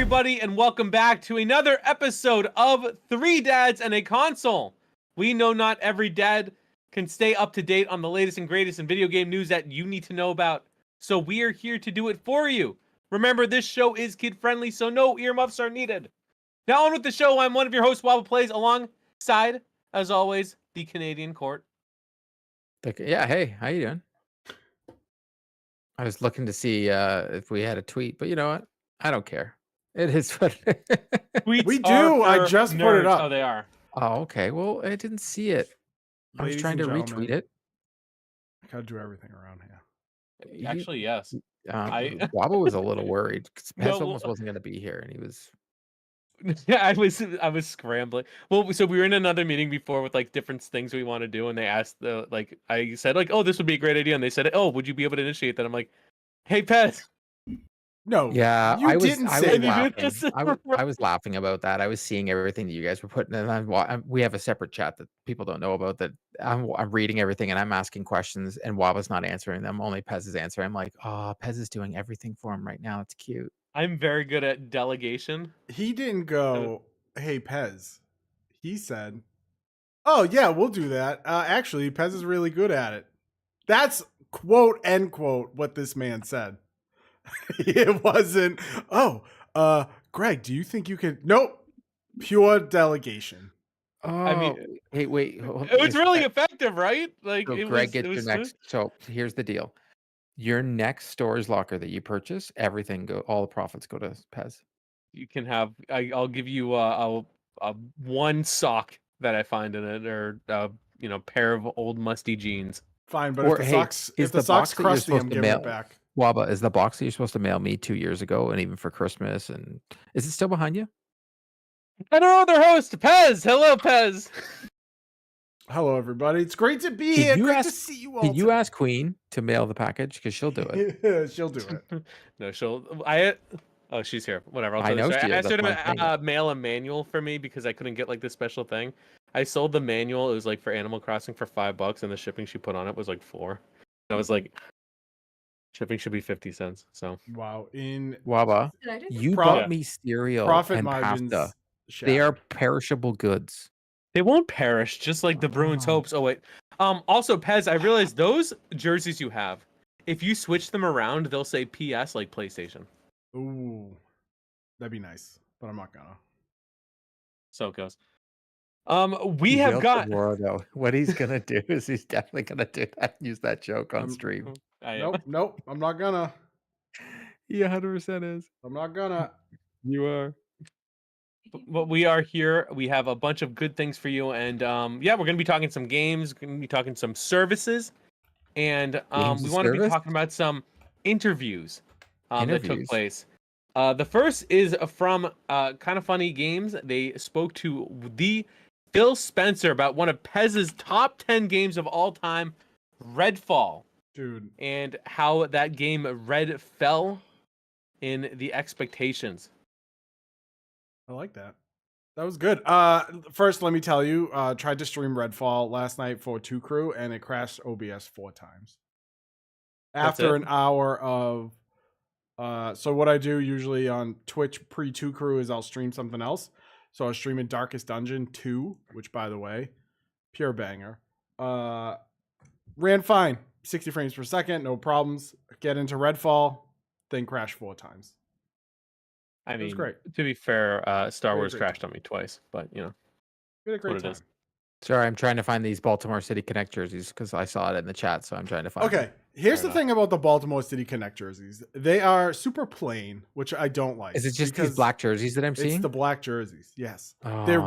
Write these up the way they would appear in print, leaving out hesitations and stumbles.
everybody, and welcome back to another episode of Three Dads and a Console. We know not every dad can stay up to date on the latest and greatest in video game news that you need to know about, so we are here to do it for you. Remember, this show is kid-friendly, so no earmuffs are needed. Now on with the show, I'm one of your hosts, Wobble Plays, alongside, as always, the Canadian Court. Yeah, hey, how you doing? I was looking to see if we had a tweet, but you know what? I don't care. It is what Tweets We are do. I for just put it nerds. up. Oh, they are. Oh, okay. Well, I didn't see it. I was Ladies trying and to retweet gentlemen, it. I gotta do everything around here. Actually, yes. Wobble was a little worried because Pez No, well- almost wasn't going to be here, and he was. Yeah, I was scrambling. Well, so we were in another meeting before with like different things we want to do, and they asked I said like, oh, this would be a great idea, and they said, oh, would you be able to initiate that? I'm like, hey, Pez. No, Yeah, you didn't say that. I was laughing about that. I was seeing everything that you guys were putting, and we have a separate chat that people don't know about. That I'm reading everything, and I'm asking questions, and Waba's not answering them. Only Pez is answering. I'm like, oh, Pez is doing everything for him right now. It's cute. I'm very good at delegation. He didn't go, hey, Pez. He said, oh, yeah, we'll do that. Actually, Pez is really good at it. That's quote, end quote, what this man said. It wasn't, Greg, do you think you can? Nope. Pure delegation. Oh, I mean, hey, wait. it was really effective, right? Like, So it Greg was, gets it was your next. So here's the deal. Your next storage locker that you purchase, all the profits go to Pez. You can have. I'll give you a one sock that I find in it, or pair of old musty jeans. Fine, but Or, if the hey, socks, is if the the box socks that you're crusty, I'm supposed to giving mail- it back. Waba, is the box that you're supposed to mail me 2 years ago, and even for Christmas, and is it still behind you? And our other host, Pez. Hello, Pez. Hello, everybody. It's great to be Can here. you Great ask- to see you all. Can you today. ask Queen to mail the package? Because she'll do it. She'll do it. No, oh, she's here. Whatever. I'll I tell know you. she I is, asked her that's why I'm to saying mail a manual for me because I couldn't get like this special thing. I sold the manual. It was like for Animal Crossing for $5, and the shipping she put on it was like $4. I was like, shipping should be 50 cents. So Wow. In Waba, you bought me cereal profit and margins, pasta. shattered. They are perishable goods. they won't perish, just like the Bruins' hopes. Oh wait. Also, Pez, I realized those jerseys you have, if you switch them around, they'll say PS like PlayStation. Ooh, that'd be nice, but I'm not gonna. So it goes. We have got. Though. What he's gonna do is he's definitely gonna do that. Use that joke on stream. Nope. I'm not gonna. He 100% is. I'm not gonna. You are. But we are here. We have a bunch of good things for you, and yeah, we're gonna be talking some games. We're gonna be talking some services, and we want to be talking about some interviews that took place. The first is from Kind of Funny Games. They spoke to the Phil Spencer about one of Pez's top 10 games of all time, Redfall. Dude. And how that game Red fell in the expectations. I like that. That was good. First, let me tell you, tried to stream Redfall last night for 2 Crew, and it crashed OBS 4 times. After an hour of... so what I do usually on Twitch pre-2 Crew is I'll stream something else. So I was streaming Darkest Dungeon 2, which, by the way, pure banger. Ran fine. 60 frames per second, no problems. Get into Redfall, then crash 4 times. I mean, it was great. To be fair, Star Wars crashed on me twice, but you know, we had a great time. Sorry, I'm trying to find these Baltimore City Connect jerseys because I saw it in the chat, so I'm trying to find. Okay, here's the thing about the Baltimore City Connect jerseys. They are super plain, which I don't like. Is it just these black jerseys that I'm seeing? It's the black jerseys. Yes, oh, they're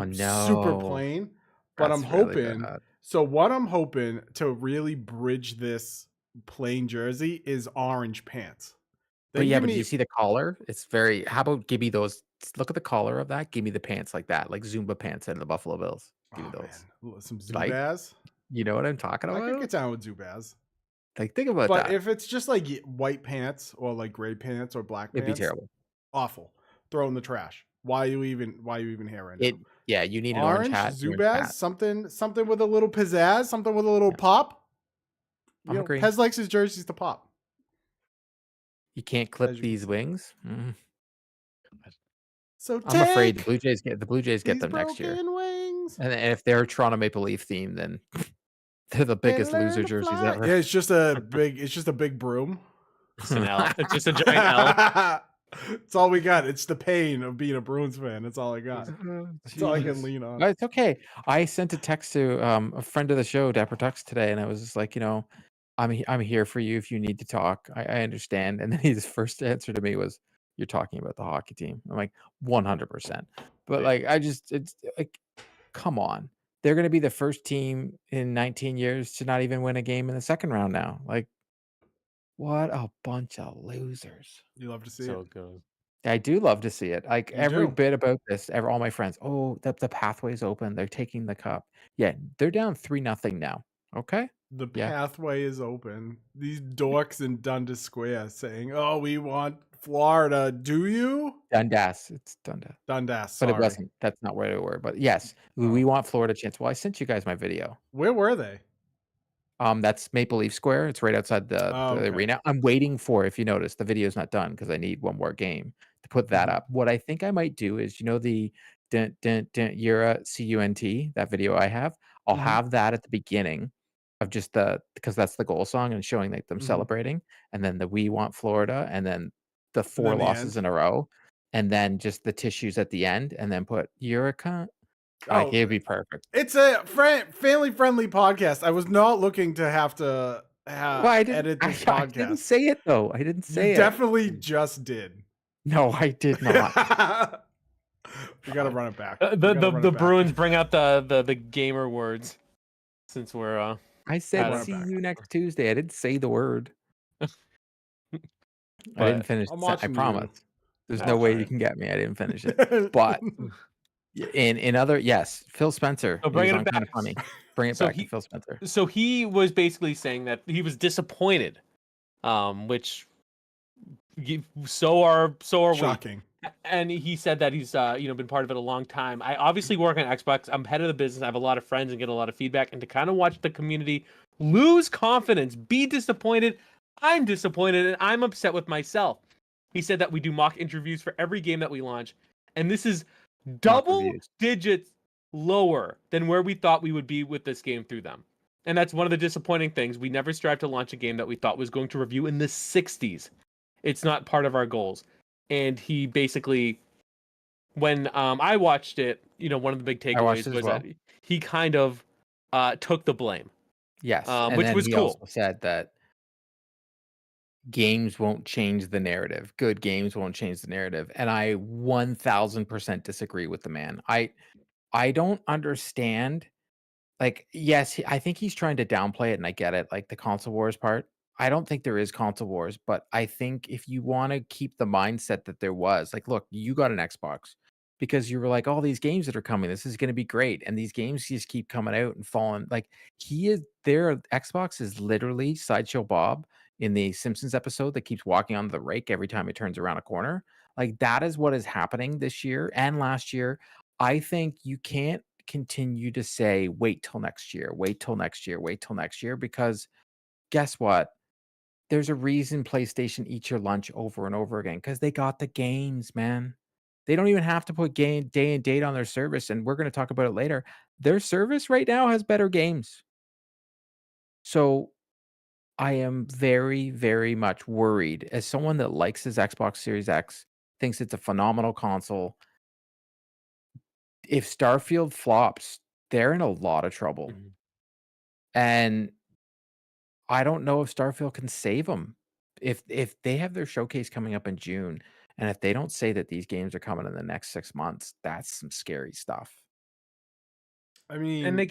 super plain. But That's I'm hoping. Really so what I'm hoping to really bridge this plain jersey is orange pants. But yeah, but do you see the collar? It's very. How about give me those? Look at the collar of that. Give me the pants like that, like Zumba pants and the Buffalo Bills. Give me those. Man. Some Zubaz. You know what I'm talking about? I could get down with Zubaz. Like, think about that. But if it's just like white pants or like gray pants or black pants, it'd be terrible. Awful. Throw in the trash. Why are you even here right now? Yeah, you need an orange hat. Zubaz, something with a little pizzazz, something with a little pop. You know, Pez likes his jerseys to pop. You can't clip these wings. So I'm afraid take the Blue Jays get these them next year. broken wings And if they're Toronto Maple Leaf themed, then they're the and biggest learn loser to jerseys fly. ever. Yeah, it's just a big broom. Just an L. It's just a giant L. It's all we got. It's the pain of being a Bruins fan. That's all I got. That's all I can lean on. No, it's okay. I sent a text to a friend of the show, Dapper Tux, today, and I was just like, I'm here for you if you need to talk. I understand. And then his first answer to me was, "You're talking about the hockey team." I'm like, 100%. But like, it's like, come on. They're going to be the first team in 19 years to not even win a game in the second round now. Like, what a bunch of losers. You love to see So it. good. I do love to see it. Like You every do. bit about this, all my friends, oh, the pathway's open. They're taking the cup. Yeah, they're down 3-0 now. Okay. The Yeah. pathway is open. These dorks in Dundas Square saying, "Oh, we want Florida." Do you? Dundas. It's Dundas. Dundas. But Sorry. it wasn't. That's not where they were. But yes, we want Florida chance. Well, I sent you guys my video. Where were they? That's Maple Leaf Square. It's right outside the Okay. arena. I'm waiting for, if you notice, the video's not done because I need one more game to put that up. What I think I might do is, the Yura CUNT, that video I have, I'll have that at the beginning of just because that's the goal song and showing like them celebrating, and then the "We Want Florida," and then the 4 losses in a row, and then just the tissues at the end, and then put "You're a cunt." Like, it'd be perfect. It's a family-friendly podcast. I was not looking to have to edit this podcast. I didn't say it though. I didn't say You it. definitely just did. No, I did not. We gotta run it back. The Bruins bring out the gamer words, since we're I said see you next Tuesday. I didn't say the word. I didn't finish. I promise. There's no way you can get me. I didn't finish it. But in other, yes, Phil Spencer. So bring it back. Kind of funny. Bring it back to Phil Spencer. So he was basically saying that he was disappointed, which so are shocking. we. And he said that he's been part of it a long time. I obviously work on Xbox. I'm head of the business. I have a lot of friends and get a lot of feedback. And to kind of watch the community lose confidence, be disappointed, I'm disappointed and I'm upset with myself. He said that we do mock interviews for every game that we launch, and this is double digits lower than where we thought we would be with this game through them. And that's one of the disappointing things. We never strive to launch a game that we thought was going to review in the 60s. It's not part of our goals. And he basically, when I watched it, one of the big takeaways was that he kind of took the blame. Yes, which was he cool. Also said that games won't change the narrative. Good games won't change the narrative. And I 1000% disagree with the man. I don't understand. Like, yes, I think he's trying to downplay it, and I get it, like the console wars part. I don't think there is console wars, but I think if you want to keep the mindset that there was, like, look, you got an Xbox because you were like, all these games that are coming, this is going to be great. And these games just keep coming out and falling. Like, Xbox is literally Sideshow Bob in the Simpsons episode that keeps walking on the rake every time he turns around a corner. Like, that is what is happening this year and last year. I think you can't continue to say, wait till next year, because guess what? There's a reason PlayStation eats your lunch over and over again, because they got the games, man. They don't even have to put day and date on their service, and we're going to talk about it later. Their service right now has better games. So I am very, very much worried, as someone that likes his Xbox Series X, thinks it's a phenomenal console. If Starfield flops, they're in a lot of trouble. And I don't know if Starfield can save them. If they have their showcase coming up in June, and if they don't say that these games are coming in the next 6 months, that's some scary stuff. I mean,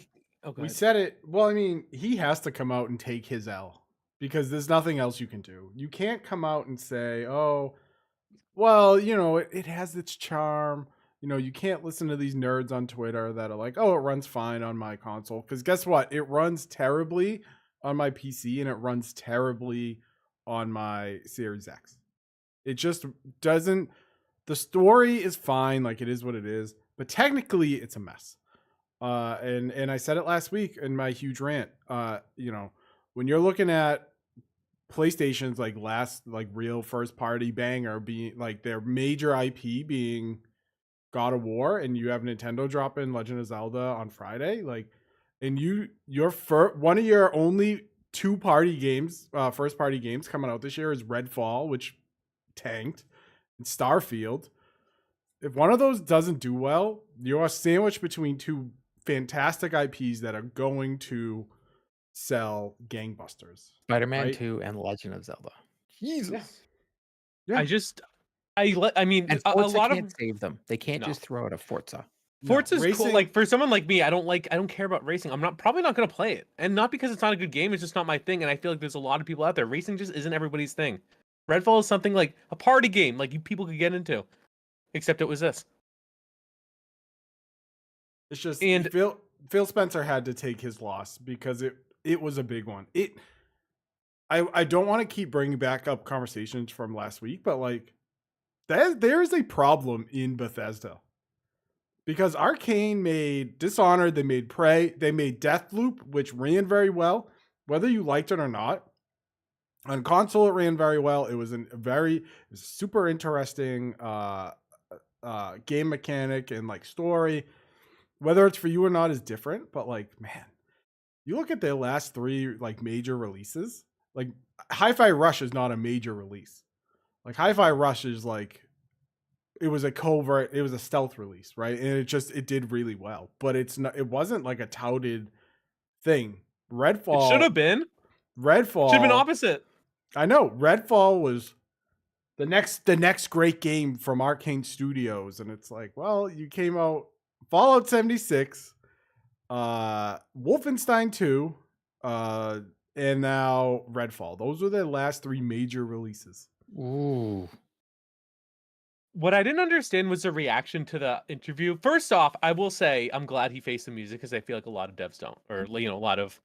we said it. Well, I mean, he has to come out and take his L, because there's nothing else you can do. You can't come out and say, oh, well, it has its charm. You can't listen to these nerds on Twitter that are like, oh, it runs fine on my console. Because guess what? It runs terribly on my PC, and it runs terribly on my Series X. It just doesn't. The story is fine, like it is what it is, but technically it's a mess. And I said it last week in my huge rant. When you're looking at PlayStation's real first party banger being like their major IP being God of War and you have Nintendo drop in Legend of Zelda on Friday, like, and one of your only first party games coming out this year is Redfall, which tanked, and Starfield. If one of those doesn't do well, you're sandwiched between two fantastic IPs that are going to sell gangbusters. Spider-Man Right? 2 and Legend of Zelda. Jesus. Yeah. I mean, And a Forza lot of can't save them. They can't no. just throw out a Forza. Forza's cool. Racing. Like for someone like me, I don't care about racing. I'm probably not gonna play it, and not because it's not a good game. It's just not my thing. And I feel like there's a lot of people out there. Racing just isn't everybody's thing. Redfall is something like a party game, like people could get into. Except it was this. It's just And Phil Spencer had to take his loss because it was a big one. I don't want to keep bringing back up conversations from last week, but like there is a problem in Bethesda. Because Arcane made Dishonored, they made Prey, they made Deathloop, which ran very well, whether you liked it or not. On console, it ran very well. It was a super interesting game mechanic and like story. Whether it's for you or not is different, but like, man, you look at their last 3 like major releases. Like, Hi-Fi Rush is not a major release. Like, Hi-Fi Rush is like, it was a stealth release, right? And it did really well, but it wasn't like a touted thing. it should have been. Redfall Should have been opposite. I know. Redfall was the next great game from Arcane Studios, and it's like, well, you came out Fallout 76, Wolfenstein 2, and now Redfall. Those were the last 3 major releases. Ooh. What I didn't understand was the reaction to the interview. First off, I will say I'm glad he faced the music because I feel like a lot of devs don't, or a lot of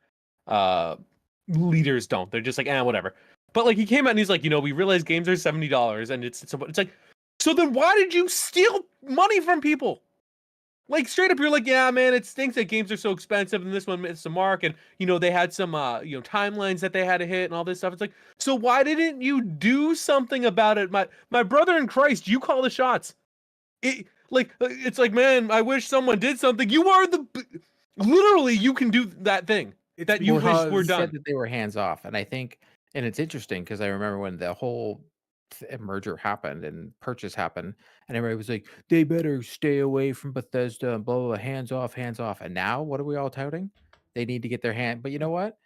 leaders don't. They're just like, whatever. But like he came out and he's like, we realize games are $70, and it's like, so then why did you steal money from people? Like straight up, you're like, yeah, man, it stinks that games are so expensive, and this one missed the mark, and they had some timelines that they had to hit and all this stuff. It's like, so why didn't you do something about it? My brother in Christ, you call the shots. It's like, man, I wish someone did something. You are literally, you can do that thing that you wish were done. Said that they were hands off, and I think, and it's interesting because I remember when the whole merger happened and purchase happened, and everybody was like, they better stay away from Bethesda and blah, blah, blah, hands off, hands off. And now what are we all touting? They need to get their hand. But you know what?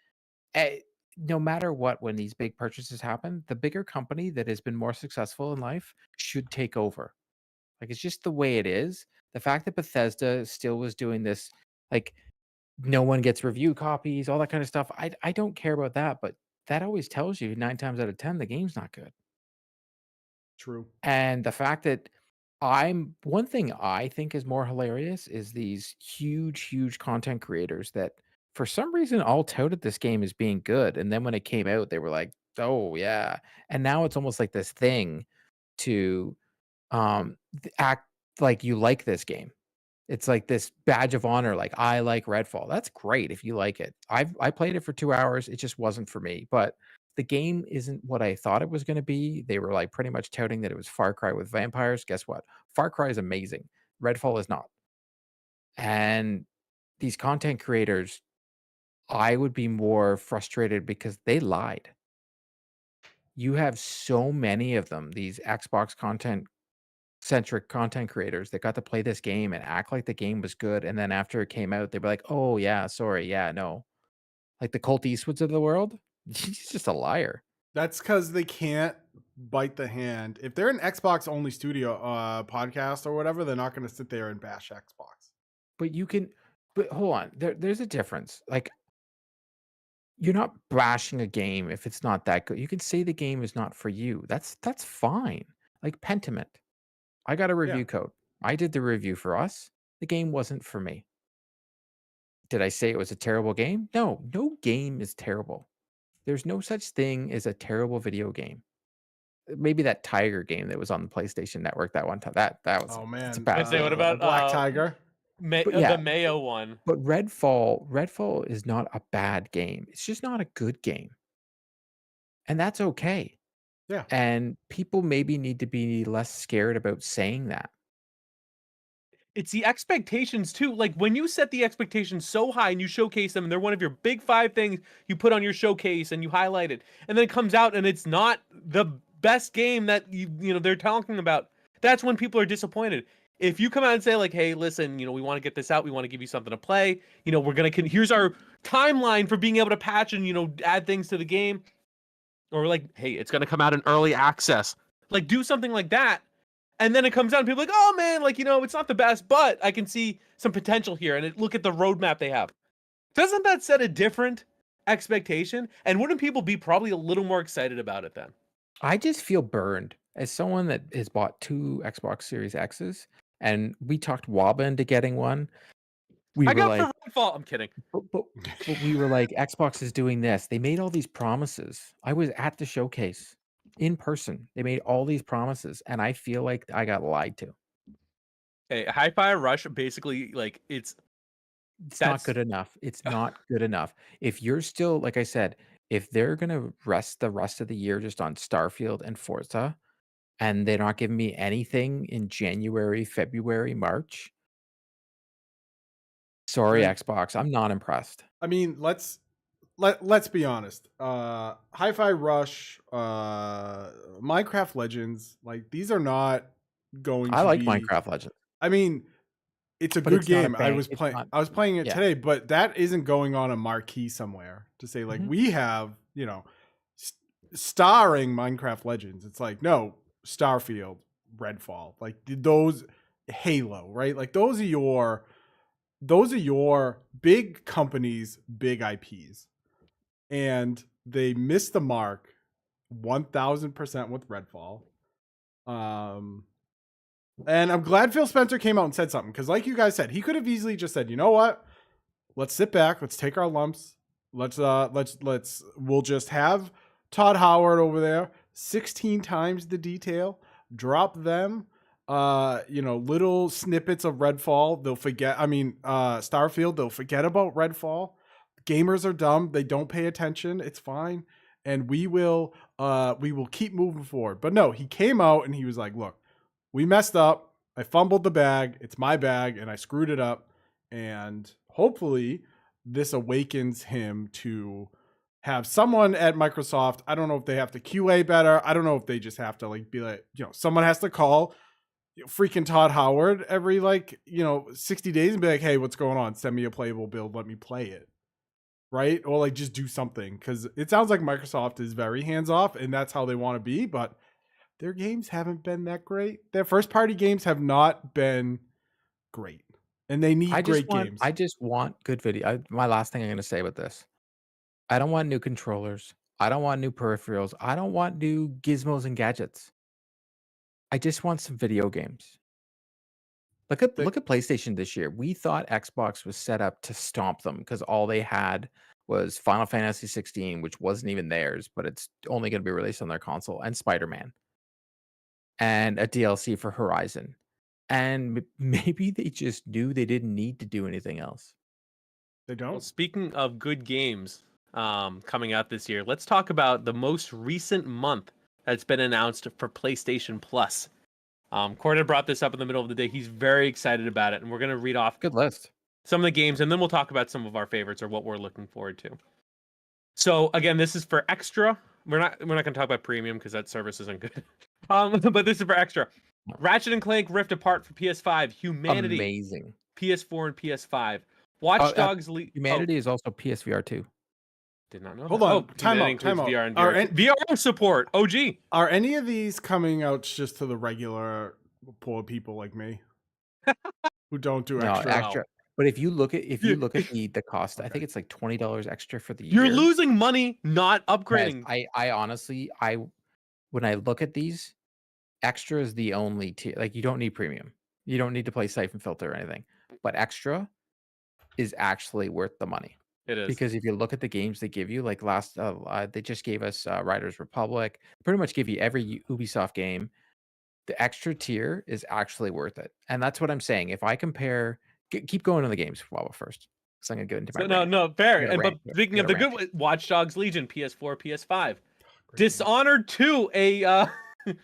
No matter what, when these big purchases happen, the bigger company that has been more successful in life should take over. Like, it's just the way it is. The fact that Bethesda still was doing this, like, no one gets review copies, all that kind of stuff. I don't care about that, but that always tells you 9 times out of 10 the game's not good. True. And the fact that one thing I think is more hilarious is these huge content creators that for some reason all touted this game as being good. And then when it came out, they were like, oh yeah. And now it's almost like this thing to act like you like this game. It's like this badge of honor, like, I like Redfall. That's great if you like it. I played it for 2 hours. It just wasn't for me. But the game isn't what I thought it was gonna be. They were, like, pretty much touting that it was Far Cry with vampires. Guess what? Far Cry is amazing. Redfall is not. And these content creators, I would be more frustrated because they lied. You have so many of them, these Xbox centric content creators that got to play this game and act like the game was good, and then after it came out, they'd be like, "Oh, yeah, sorry, yeah, no." Like the Colt Eastwoods of the world? He's just a liar. That's because they can't bite the hand. If they're an Xbox only studio podcast or whatever, they're not going to sit there and bash Xbox. But hold on, there's a difference. Like, you're not bashing a game if it's not that good. You can say the game is not for you. That's fine. Like Pentiment. I got a review code. I did the review for us. The game wasn't for me. Did I say it was a terrible game? No game is terrible. There's no such thing as a terrible video game. Maybe that Tiger game that was on the PlayStation Network that one time. That was it's a bad I'd say, game. what about Black Tiger? The Mayo one? But Redfall is not a bad game. It's just not a good game. And that's okay. Yeah. And people maybe need to be less scared about saying that. It's the expectations too. Like when you set the expectations so high and you showcase them, and they're one of your big 5 things you put on your showcase and you highlight it, and then it comes out and it's not the best game that you know they're talking about. That's when people are disappointed. If you come out and say like, "Hey, listen, you know, we want to get this out. We want to give you something to play. You know, we're gonna here's our timeline for being able to patch and add things to the game," or like, "Hey, it's gonna come out in early access." Like, do something like that. And then it comes out and people are like, oh man, like, it's not the best, but I can see some potential here. And look at the roadmap they have. Doesn't that set a different expectation? And wouldn't people be probably a little more excited about it then? I just feel burned as someone that has bought 2 Xbox Series X's, and we talked Waba into getting one. We I were got like, for Redfall. I'm kidding. but we were like, Xbox is doing this. They made all these promises. I was at the showcase in person. They made all these promises, and I feel like I got lied to. Hey, Hi-Fi Rush basically like It's not good enough. It's not good enough. If you're still, like I said, if they're gonna rest the rest of the year just on Starfield and Forza, and they're not giving me anything in January, February, March, sorry, Xbox, I'm not impressed. I mean, let's be honest. Hi-Fi Rush, Minecraft Legends, like these are not going. I like Minecraft Legends. I mean, it's a good game. I was playing it Yeah. today, but that isn't going on a marquee somewhere to say like we have, starring Minecraft Legends. It's like, no, Starfield, Redfall, like those, Halo, right? Like those are your big companies, big IPs. And they missed the mark 1000% with Redfall. And I'm glad Phil Spencer came out and said something, because like you guys said, he could have easily just said, you know what? Let's sit back, let's take our lumps. We'll just have Todd Howard over there, 16 times the detail, drop them, little snippets of Redfall. They'll forget, Starfield, they'll forget about Redfall. Gamers are dumb, they don't pay attention, it's fine. And we will keep moving forward. But no, he came out and he was like, look, we messed up. I fumbled the bag. It's my bag and I screwed it up. And hopefully this awakens him to have someone at Microsoft. I don't know if they have to QA better. I don't know if they just have to be like, someone has to call freaking Todd Howard every 60 days and be like, hey, what's going on? Send me a playable build. Let me play it. Right? Or just do something. Because it sounds like Microsoft is very hands off and that's how they want to be. But their games haven't been that great. Their first party games have not been great. And they need great games. I just want good video. My last thing I'm going to say about this. I don't want new controllers. I don't want new peripherals. I don't want new gizmos and gadgets. I just want some video games. Look at PlayStation this year. We thought Xbox was set up to stomp them because all they had was Final Fantasy 16, which wasn't even theirs, but it's only going to be released on their console, and Spider-Man. And a DLC for Horizon. And maybe they just knew they didn't need to do anything else. They don't. Well, speaking of good games coming out this year, let's talk about the most recent month that's been announced for PlayStation Plus. Corden brought this up in the middle of the day. He's very excited about it, and we're going to read off good list some of the games, and then we'll talk about some of our favorites or what we're looking forward to. So again, this is for Extra. We're not going to talk about Premium because that service isn't good. But this is for Extra. Ratchet and Clank Rift Apart for PS5, Humanity, amazing, PS4 and PS5. Watch Dogs Humanity is also PSVR 2. Did not know. Hold on, time out. VR and VR support. OG. Are any of these coming out just to the regular poor people like me who don't do extra? But if you look at the cost, I think it's like $20 extra for the year. You're losing money, not upgrading. Yes, I honestly, when I look at these, extra is the only tier. Like, you don't need premium. You don't need to play Siphon Filter or anything. But extra is actually worth the money. It is. Because if you look at the games they give you, like they just gave us Riders Republic, pretty much give you every Ubisoft game. The extra tier is actually worth it. And that's what I'm saying. If I compare, keep going on the games first. Because I'm going to go into my No, fair. But speaking of the good, Watch Dogs Legion, PS4, PS5. Dishonored 2, a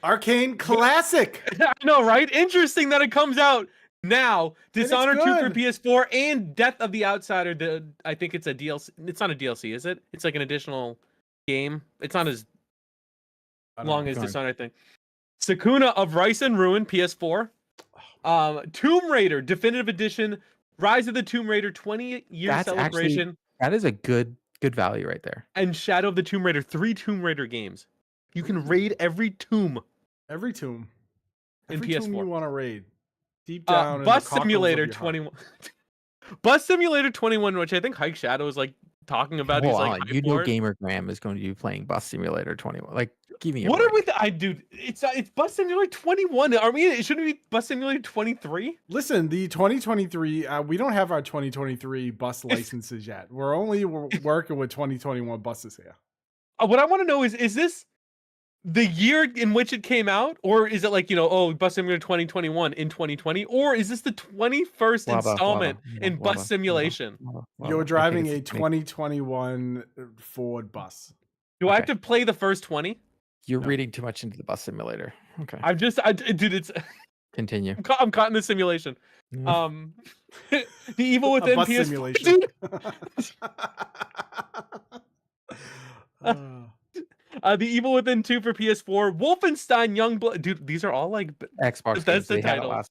Arcane classic. I know, right? Interesting that it comes out Now, it's Dishonored 2 for good. PS4 and Death of the Outsider. I think it's a DLC. It's not a DLC, is it? It's like an additional game. It's not as I don't long know. as Go on. Dishonored thing. Sakuna of Rice and Ruin, PS4. Tomb Raider Definitive Edition, Rise of the Tomb Raider 20-year That's actually celebration, that is a good value right there. and Shadow of the Tomb Raider. 3 Tomb Raider games. You can raid every tomb Every tomb. in Every tomb you PS4. want to raid. Deep down in the Bus cockles Simulator of your heart. 21. Bus Simulator 21, which I think Hike Shadow is like talking about. Hold He's like, on, hyped you know for it. Gamer Graham is going to be playing Bus Simulator 21. Like, give me a What break. are we? Dude, it's Bus Simulator 21. Are we? It shouldn't be Bus Simulator 23. Listen, the 2023, we don't have our 2023 bus licenses yet. We're only working with 2021 buses here. What I want to know is this the year in which it came out, or is it like, Bus Simulator 2021 in 2020, or is this the 21st installment in Bus Simulation? You're driving a 2021 Ford bus. Do I have to play the first 20? You're reading too much into the Bus Simulator. Okay. Dude, it's Continue. I'm caught in the simulation. The Evil A Within bus PS4. simulation. The Evil Within 2 for PS4, Wolfenstein Youngblood. Dude, these are all like Xbox that's games. the title.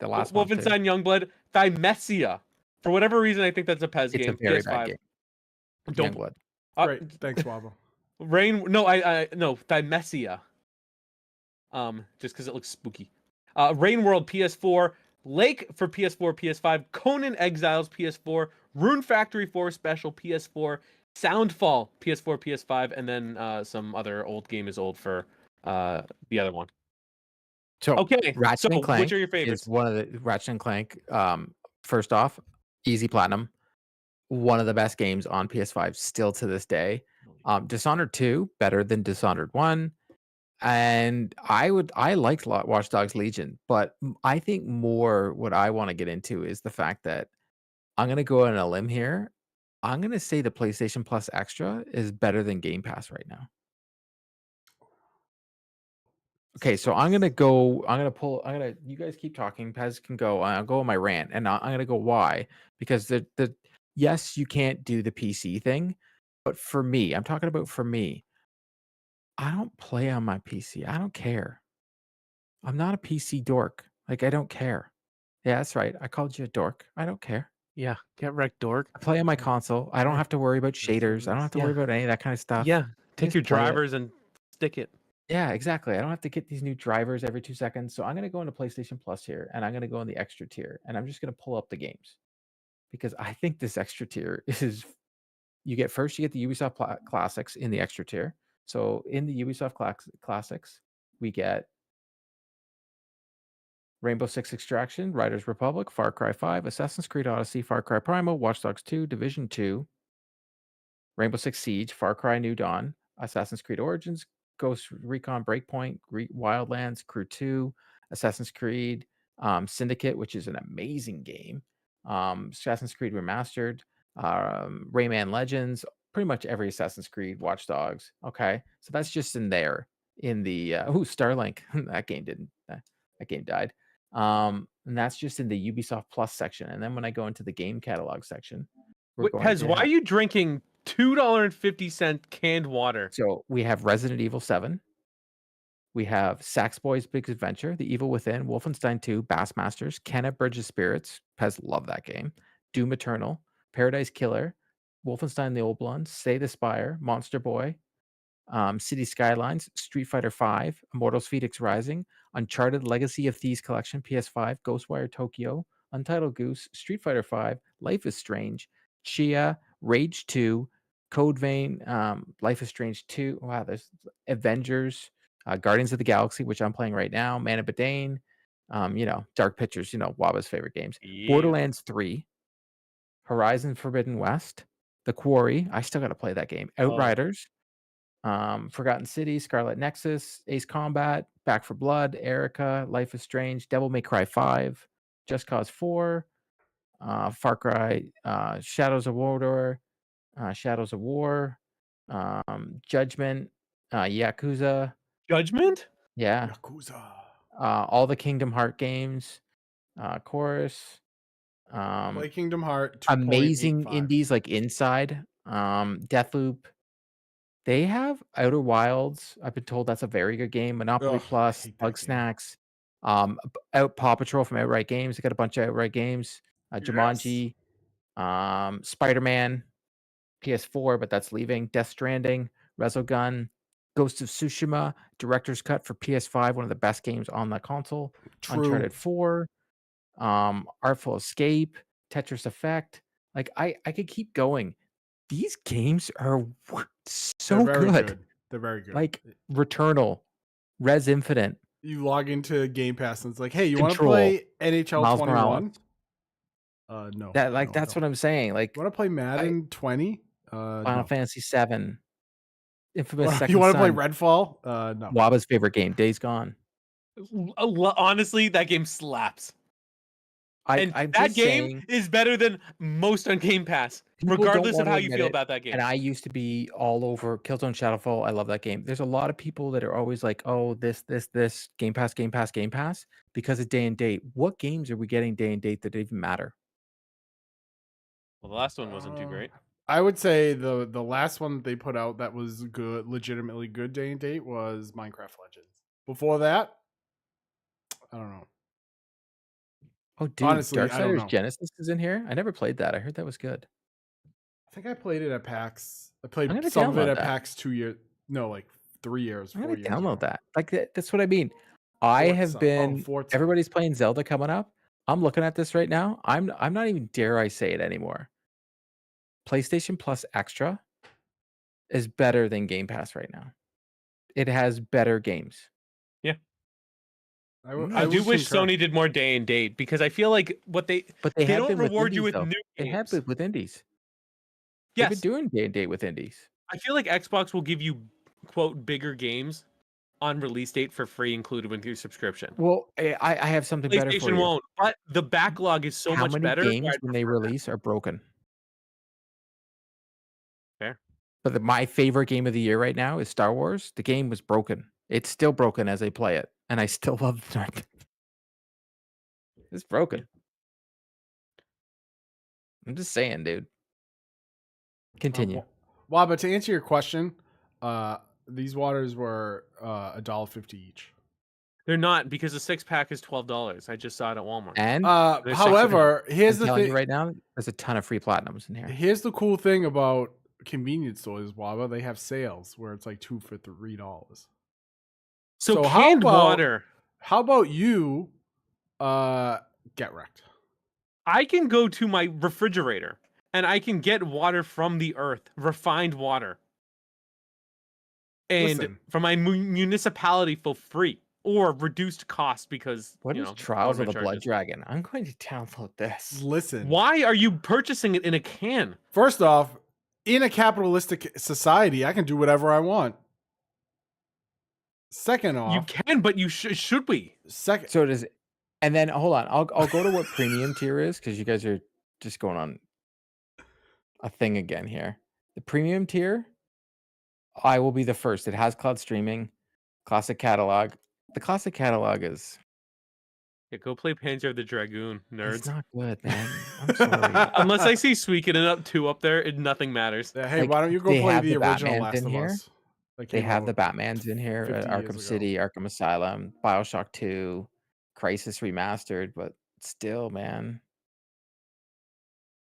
The last one. Wolfenstein Youngblood, Thymesia. For whatever reason, I think that's a PES game. It's a very PS5. bad game. Don't. Youngblood. Great, thanks, Wobble. Thymesia. Just because it looks spooky. Rain World PS4, Lake for PS4, PS5, Conan Exiles PS4, Rune Factory 4 Special PS4, Soundfall PS4, PS5, and then some other old game is old for the other one. So okay, Ratchet and Clank which are your favorites? is one of the Ratchet and Clank. First off, easy platinum, one of the best games on PS5 still to this day. Dishonored 2 better than Dishonored 1. And I liked Watch Dogs Legion, but I think more what I want to get into is the fact that I'm going to go on a limb here. I'm going to say the PlayStation Plus Extra is better than Game Pass right now. Okay, so you guys keep talking. Pez can go. I'll go on my rant, and I'm going to go why. Because yes, you can't do the PC thing, but for me, I'm talking about for me, I don't play on my PC. I don't care. I'm not a PC dork. Like, I don't care. Yeah, that's right. I called you a dork. I don't care. Yeah, get wrecked, dork. I play on my console. I don't have to worry about shaders. I don't have to worry about any of that kind of stuff. Yeah, take just your play it. drivers and stick it. Yeah, exactly. I don't have to get these new drivers every 2 seconds. So I'm going to go into PlayStation Plus here, and I'm going to go in the extra tier, and I'm just going to pull up the games because I think this extra tier is you get the Ubisoft Classics in the extra tier. So in the Ubisoft Classics, we get Rainbow Six Extraction, Riders Republic, Far Cry 5, Assassin's Creed Odyssey, Far Cry Primal, Watch Dogs 2, Division 2, Rainbow Six Siege, Far Cry New Dawn, Assassin's Creed Origins, Ghost Recon Breakpoint, Wildlands, Crew 2, Assassin's Creed, Syndicate, which is an amazing game, Assassin's Creed Remastered, Rayman Legends, pretty much every Assassin's Creed, Watch Dogs. Okay, so that's just in there. In the Starlink, that game died. And that's just in the Ubisoft Plus section. And then when I go into the game catalog section, Wait, Pez, why are you drinking $2.50 canned water? So we have Resident Evil 7. We have Sackboy's Big Adventure, The Evil Within, Wolfenstein 2, Bassmasters, Kenna Bridge of Spirits. Pez love that game. Doom Eternal, Paradise Killer, Wolfenstein The Old Blood, Stay the Spire, Monster Boy, City Skylines, Street Fighter 5, Immortals Phoenix Rising, Uncharted Legacy of Thieves Collection, PS5, Ghostwire Tokyo, Untitled Goose, Street Fighter 5, Life is Strange, Chia, Rage 2, Code Vein, Life is Strange 2. Wow, there's Avengers, Guardians of the Galaxy, which I'm playing right now, Man of Badane, Dark Pictures, Waba's favorite games. Yeah. Borderlands 3, Horizon Forbidden West, The Quarry. I still got to play that game. Outriders. Forgotten City, Scarlet Nexus, Ace Combat, Back for Blood, Erica, Life is Strange, Devil May Cry 5, Just Cause 4, Far Cry, Shadows of War, Judgment, Yakuza. Judgment? Yeah. Yakuza. All the Kingdom Heart games, Chorus. Play Kingdom Heart 2.85. Amazing indies like Inside, Deathloop. They have Outer Wilds. I've been told that's a very good game. Monopoly Ugh, I Plus, hate that Bug game. Snacks, Out Paw Patrol from Outright Games. They got a bunch of Outright games. Jumanji, Spider-Man, PS4, but that's leaving. Death Stranding, Resogun, Ghost of Tsushima, Director's Cut for PS5, one of the best games on the console. True. Uncharted 4, Artful Escape, Tetris Effect. Like I could keep going. These games are so They're very good. They're very good. Like Returnal, Res Infinite. You log into Game Pass and it's like, hey, you want to Control, play NHL Miles 21? Morales. No. That's no, what I'm saying. Like, you want to play Madden 20? Final No. Fantasy 7, Infamous Second You want to play Son, Redfall? No. Waba's favorite game, Days Gone. Honestly, that game slaps. And I'm that just game saying, is better than most on Game Pass, people don't regardless of wanna how you admit feel it, about that game. And I used to be all over Killzone Shadowfall. I love that game. There's a lot of people that are always like, oh, this, Game Pass, because of day and date. What games are we getting day and date that even matter? Well, the last one wasn't too great. I would say the last one that they put out that was good, legitimately good day and date was Minecraft Legends. Before that, I don't know. Oh, dude, Honestly, I don't Darksiders know. Genesis is in here. I never played that. I heard that was good. I think I played it at PAX. I I'm played gonna some of it download at that. PAX 3 years, 4 years. I'm gonna ago. download that. Like that's what I mean. I have been. Forza. Everybody's playing Zelda coming up. I'm looking at this right now. I'm not even dare I say it anymore. PlayStation Plus Extra is better than Game Pass right now. It has better games. Yeah. I do wish concur. Sony did more day and date, because I feel like But they don't reward you with new games. They have been with indies. Yes. They've been doing day and date with indies. I feel like Xbox will give you, quote, bigger games on release date for free included with your subscription. Well, I have something better for PlayStation you. won't, but the backlog is so much better. How many games when they release are broken? Fair. But my favorite game of the year right now is Star Wars. The game was broken. It's still broken as I play it, and I still love it. It's broken. I'm just saying, dude. Continue. Well, but to answer your question, these waters were $1.50 each. They're not, because the 6-pack is $12. I just saw it at Walmart. And however, here's the thing. right now, there's a ton of free platinums in here. Here's the cool thing about convenience stores, Waba. They have sales where it's like 2 for $3. So canned water. How about you get wrecked? I can go to my refrigerator and I can get water from the earth, refined water, and from my municipality for free or reduced cost, because what is Trials of the Blood Dragon? I'm going to download this. Listen, why are you purchasing it in a can? First off, in a capitalistic society, I can do whatever I want. Second off, you can, but you should we? Second, so does it. And then hold on, I'll go to what premium tier is, because you guys are just going on a thing again here. The premium tier, I will be the first. It has cloud streaming, classic catalog. The classic catalog is. Yeah, go play Panzer of the Dragoon, nerds. It's not good, man. I'm sorry. Unless I see Suikoden 2 up there, nothing matters. Hey, why don't you go play the original Last of Us? They have the Batmans in here, Arkham City, Arkham Asylum, BioShock 2, Crisis Remastered, but still, man,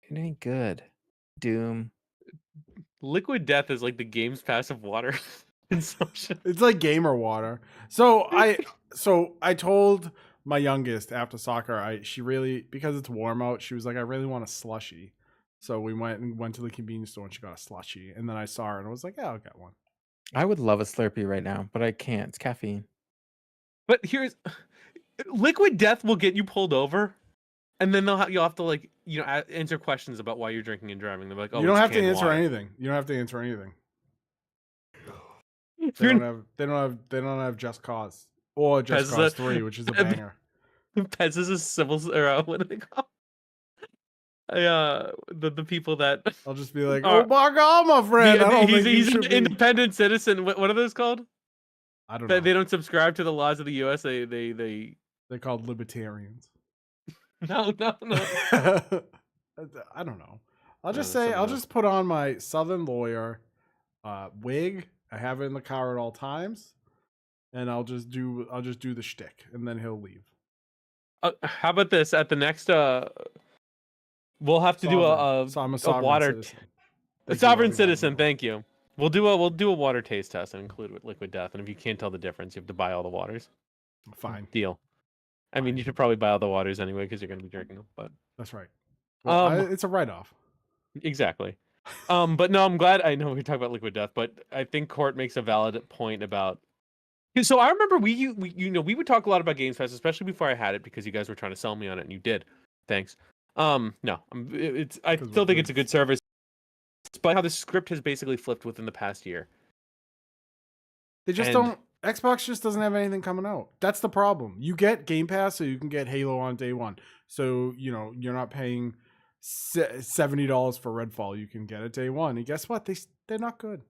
it ain't good. Doom. Liquid Death is like the game's passive water consumption. It's like gamer water. So I told my youngest after soccer, she really, because it's warm out, she was like, I really want a slushie. So we went to the convenience store and she got a slushie. And then I saw her and I was like, yeah, I'll get one. I would love a Slurpee right now, but I can't. It's caffeine. But here's Liquid Death will get you pulled over, and then you'll have to answer questions about why you're drinking and driving. They're like, oh, you don't have to answer anything. You don't have to answer anything. They don't have Just Cause or Just Cause 3, which is a banger. Pez is a civil, or what do they call? The people that I'll just be like, oh my god, my friend. He's an independent citizen. What are those called? I don't know. They don't subscribe to the laws of the U.S. They're called libertarians. No. I don't know. I'll No, just that's say something I'll else. just put on my Southern lawyer wig. I have it in the car at all times, and I'll just do the shtick, and then he'll leave. How about this? At the next, we'll have to do So I'm a a sovereign water citizen. a Thank you, sovereign everyone. citizen. Thank you. We'll do a water taste test and include it with liquid death. And if you can't tell the difference, you have to buy all the waters. Fine. Deal. I mean, you should probably buy all the waters anyway because you're gonna be drinking them. But That's right. Well, um, it's a write-off. exactly. But no, I'm glad. I know we talk about liquid death, but I think Court makes a valid point about. So I remember we would talk a lot about Games Pass, especially before I had it, because you guys were trying to sell me on it, and you did. Thanks. No, I still think it's a good service, but how the script has basically flipped within the past year. They just don't. Xbox just doesn't have anything coming out. That's the problem. You get Game Pass, so you can get Halo on day one. So you're not paying $70 for Redfall. You can get it day one, and guess what? They're not good.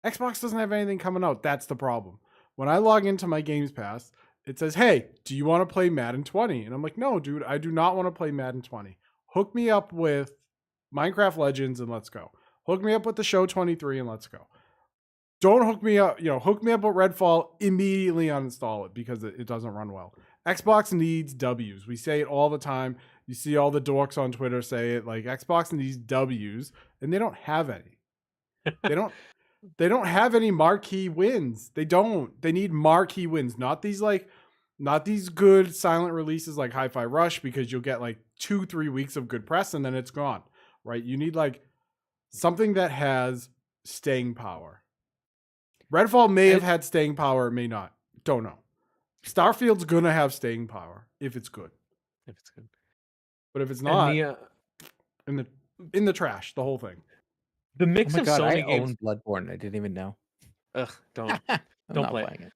Xbox doesn't have anything coming out. That's the problem. When I log into my Games Pass, it says, "Hey, do you want to play Madden 20?" And I'm like, "No, dude, I do not want to play Madden 20. Hook me up with Minecraft Legends and let's go. Hook me up with the Show 23 and let's go. Don't hook me up, hook me up with Redfall, immediately uninstall it because it doesn't run well." Xbox needs W's. We say it all the time. You see all the dorks on Twitter say it, like Xbox needs W's, and they don't have any. They don't have any marquee wins. They don't. They need marquee wins, not these good silent releases like Hi-Fi Rush, because you'll get like 2-3 weeks of good press and then it's gone, right? You need like something that has staying power. Redfall may have had staying power, may not. Don't know. Starfield's gonna have staying power if it's good. But if it's not, in the trash, the whole thing. The mix of Sony games. I own Bloodborne. I didn't even know. Ugh, don't play playing it.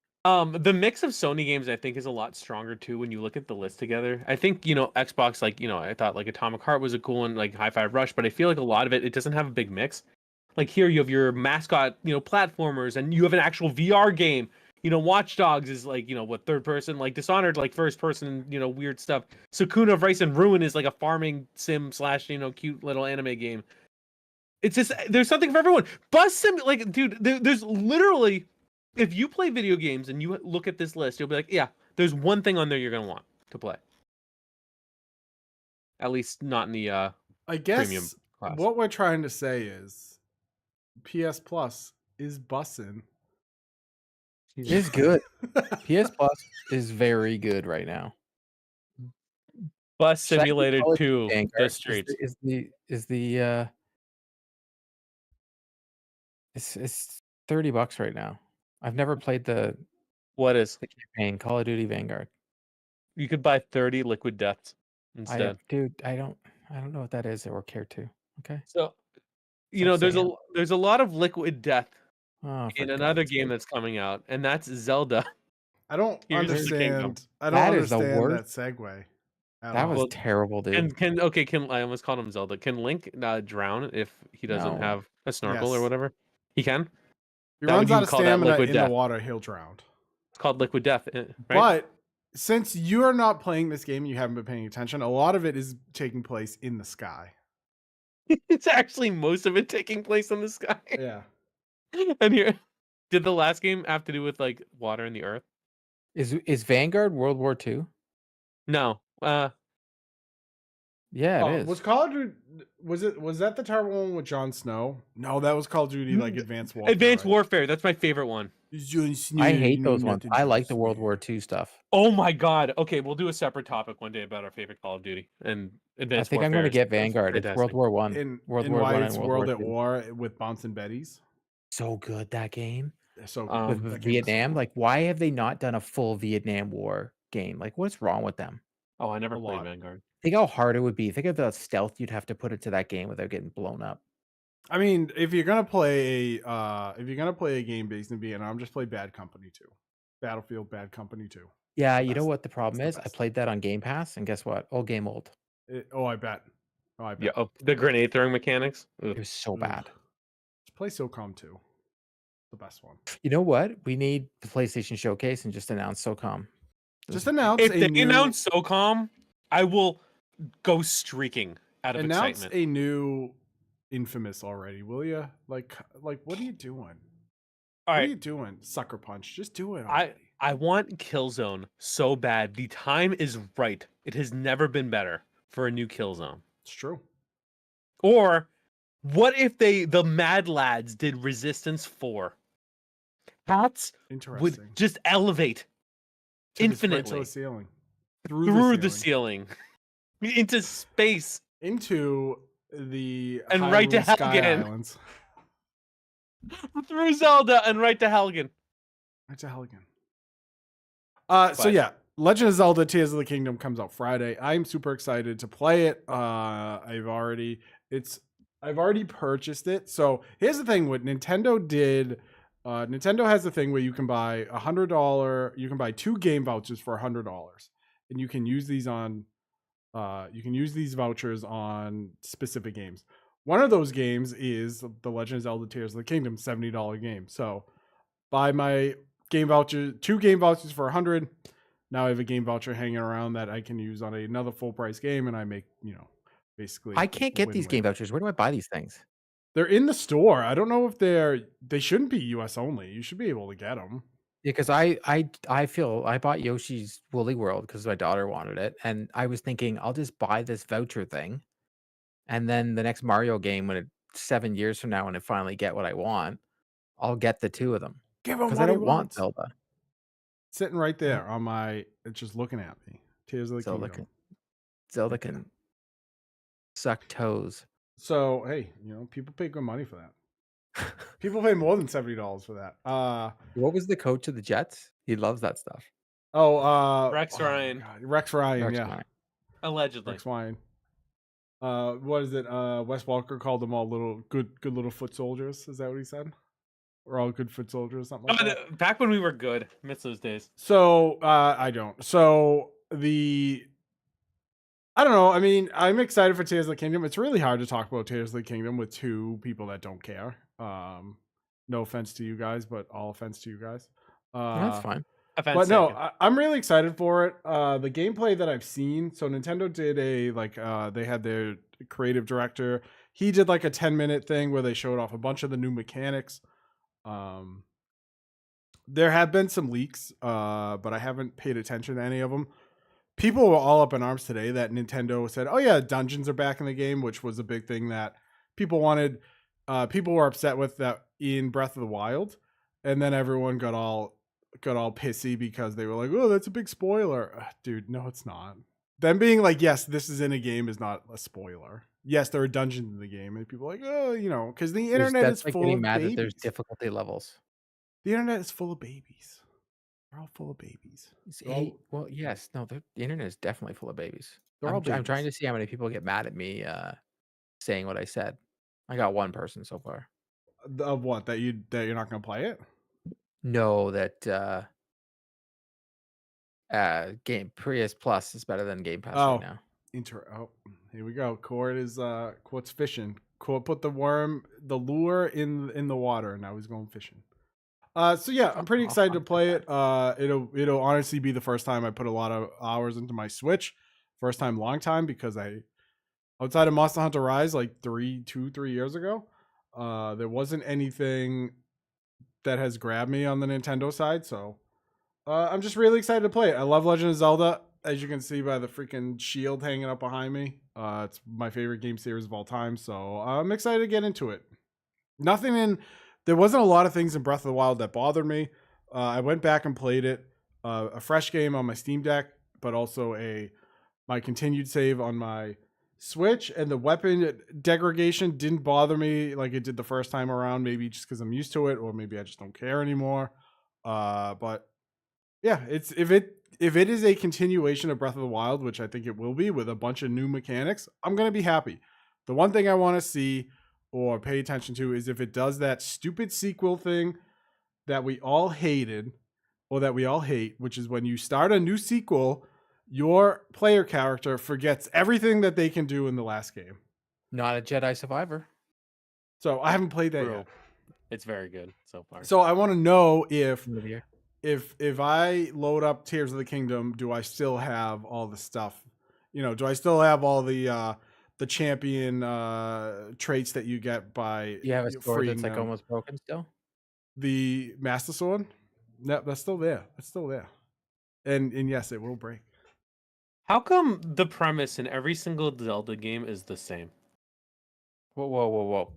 The mix of Sony games I think is a lot stronger too when you look at the list together. I think Xbox, I thought like Atomic Heart was a cool one, like Hi-Fi Rush, but I feel like a lot of it doesn't have a big mix. Like here you have your mascot, platformers, and you have an actual VR game. Watch Dogs is like, what, third person, like Dishonored, like first person, weird stuff. Sakuna of Rice and Ruin is like a farming sim / cute little anime game. It's just, there's something for everyone. Bus sim, like, dude, there's literally, if you play video games and you look at this list, you'll be like, yeah, there's one thing on there you're gonna want to play. At least not in the I guess premium class. What we're trying to say is PS Plus is bussin'. It's good. PS Plus is very good right now. Bus Simulator 2, the streets. It's $30 right now. I've never played the campaign, Call of Duty Vanguard. You could buy 30 Liquid Deaths instead. I don't know what that is or care to. Okay. So, there's a lot of Liquid Death in another game that's coming out, and that's Zelda. I don't understand. I don't understand that segue. That was terrible, dude. I almost called him Zelda. Can Link drown if he doesn't have a snorkel or whatever? He can. If he runs out of stamina in the water, he'll drown. It's called Liquid Death, right? But since you are not playing this game, you haven't been paying attention. A lot of it is taking place in the sky. It's actually most of it taking place in the sky. Yeah. And here, did the last game have to do with like water and the earth? Is Vanguard World War II? No. Yeah, it is. Was Call of Duty? Was that the terrible one with Jon Snow? No, that was Call of Duty like Advanced Warfare. Advanced Warfare. That's my favorite one. I hate those ones. I like the World War II stuff. Oh my god. Okay, we'll do a separate topic one day about our favorite Call of Duty and Advanced Warfare. I think I'm going to get Vanguard. It's World War One. World War One and World at War with Bouncing Betties. So good, that game. So good. With Vietnam, like why have they not done a full Vietnam War game? Like what's wrong with them? Oh, I never played Vanguard. Think how hard it would be. Think of the stealth you'd have to put into that game without getting blown up. I mean, if you're gonna play a game based in Vietnam, just play Bad Company 2. Battlefield Bad Company 2. Yeah, you know what the problem is? I played that on Game Pass, and guess what? Old game old. I bet. Yeah, the grenade throwing mechanics. It was so bad. Just play SOCOM 2. The best one. You know what? We need the PlayStation Showcase and just announce SOCOM. Just announce if they announce SOCOM, I will go streaking out of Announce excitement. a new Infamous already, will you? Like, what are you doing? All What are right, you doing, Sucker Punch? Just do it already. I want Killzone so bad. The time is right. It has never been better for a new Killzone. It's true. Or what if the Mad Lads did Resistance 4? Hats would Interesting. just elevate Right to the infinitely ceiling. through the ceiling into space into the and right to Hyrule Sky Helgen. Islands. Through Zelda and right to Helgen. Right to Helgen. So yeah, Legend of Zelda: Tears of the Kingdom comes out Friday. I'm super excited to play it. I've already purchased it. So here's the thing: what Nintendo did. Nintendo has a thing where you can buy $100. You can buy 2 game vouchers for $100, and you can use these on. You can use these vouchers on specific games. One of those games is The Legend of Zelda: Tears of the Kingdom, $70 game. So buy my game voucher, 2 game vouchers for 100. Now I have a game voucher hanging around that I can use on another full price game, and I make, basically. I can't get these game win-win. vouchers. Where do I buy these things? They're in the store. I don't know if they shouldn't be US only. You should be able to get them. Yeah, because I feel I bought Yoshi's Woolly World because my daughter wanted it, and I was thinking I'll just buy this voucher thing, and then the next Mario game, when 7 years from now, when I finally get what I want, I'll get the 2 of them Give him because I what he don't want wants. Zelda. Sitting right there on my, it's just looking at me. Tears of the Kingdom. Zelda Right there. can suck toes. So hey, people pay good money for that. People pay more than $70 for that. What was the coach of the Jets? He loves that stuff. Rex Ryan. Rex Ryan, Rex yeah. Ryan. Allegedly. Rex Ryan. What is it? Wes Walker called them all little good little foot soldiers. Is that what he said? Or all good foot soldiers, something like that. Back when we were good, miss those days. So I don't. So I don't know. I mean, I'm excited for Tears of the Kingdom. It's really hard to talk about Tears of the Kingdom with 2 people that don't care. No offense to you guys, but all offense to you guys. That's fine. But no, I'm really excited for it. The gameplay that I've seen. So Nintendo did they had their creative director. He did like a 10-minute thing where they showed off a bunch of the new mechanics. There have been some leaks, but I haven't paid attention to any of them. People were all up in arms today that Nintendo said, "Oh yeah, dungeons are back in the game," which was a big thing that people wanted. People were upset with that in Breath of the Wild, and then everyone got all pissy because they were like, "Oh, that's a big spoiler." Dude, no, it's not. Them being like, "Yes, this is in a game," is not a spoiler. Yes, there are dungeons in the game, and people are like, "Oh, because the internet is like full getting of mad babies." that there's difficulty levels. The internet is full of babies. They're all full of babies. Well, yes, no, the internet is definitely full of babies. They're all I'm babies. trying to see how many people get mad at me saying what I said. I got 1 person so far. Of what? That you're not going to play it? No, that Game Prius Plus is better than Game Pass right now. Here we go. Court's fishing. Court put the lure in the water, and now he's going fishing. So yeah, I'm pretty excited to play it. It'll honestly be the first time I put a lot of hours into my Switch. First time, long time, because outside of Monster Hunter Rise, like 3 years ago, there wasn't anything that has grabbed me on the Nintendo side. So I'm just really excited to play it. I love Legend of Zelda, as you can see by the freaking shield hanging up behind me. It's my favorite game series of all time. So I'm excited to get into it. There wasn't a lot of things in Breath of the Wild that bothered me. I went back and played it. A fresh game on my Steam Deck, but also my continued save on my Switch, and the weapon degradation didn't bother me like it did the first time around. Maybe just because I'm used to it, or maybe I just don't care anymore. But yeah, if it is a continuation of Breath of the Wild, which I think it will be, with a bunch of new mechanics, I'm gonna be happy. The one thing I want to see or pay attention to is if it does that stupid sequel thing that we all hated, or that we all hate, which is when you start a new sequel, your player character forgets everything that they can do in the last game. Not a Jedi Survivor. So I haven't played that yet. It's very good so far. So I want to know if I load up Tears of the Kingdom, do I still have all the stuff Do I still have all the champion traits that you get by You have a sword freeing that's like them? almost broken still. The Master Sword? No, that's still there. It's still there. And yes, it will break. How come the premise in every single Zelda game is the same? Whoa!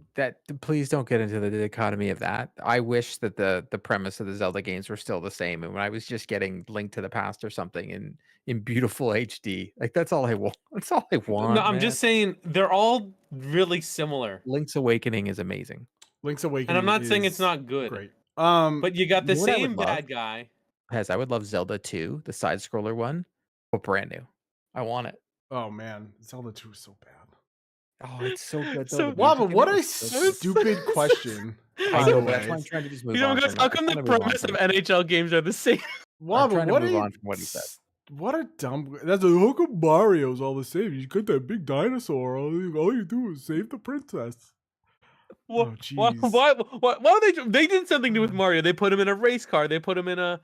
Please don't get into the dichotomy of that. I wish that the premise of the Zelda games were still the same, and when I was just getting Link to the Past or something in beautiful HD, like that's all I want. That's all I No, want, I'm man. just saying they're all really similar. Link's Awakening is amazing. Link's And Awakening I'm not saying it's is not good. great. But you got the You know what I would same love? bad guy. Pez, I would love Zelda 2, the side scroller one, but brand new. I want it. Oh man, Zelda 2 is so bad. Oh, it's so good though. So The music Waba, in what it a was so good. stupid question. I By know, the but that's why way, I'm trying to just move You know, on because from how it. come I'm the trying to move on premise of from it. NHL games are the same? I'm Waba, trying to what move a on from what he said. what a dumb. That's how come Mario's all the same? You got that big dinosaur. All you do is save the princess. Why? Oh jeez. Why would they did something to with Mario? They put him in a race car. They put him in a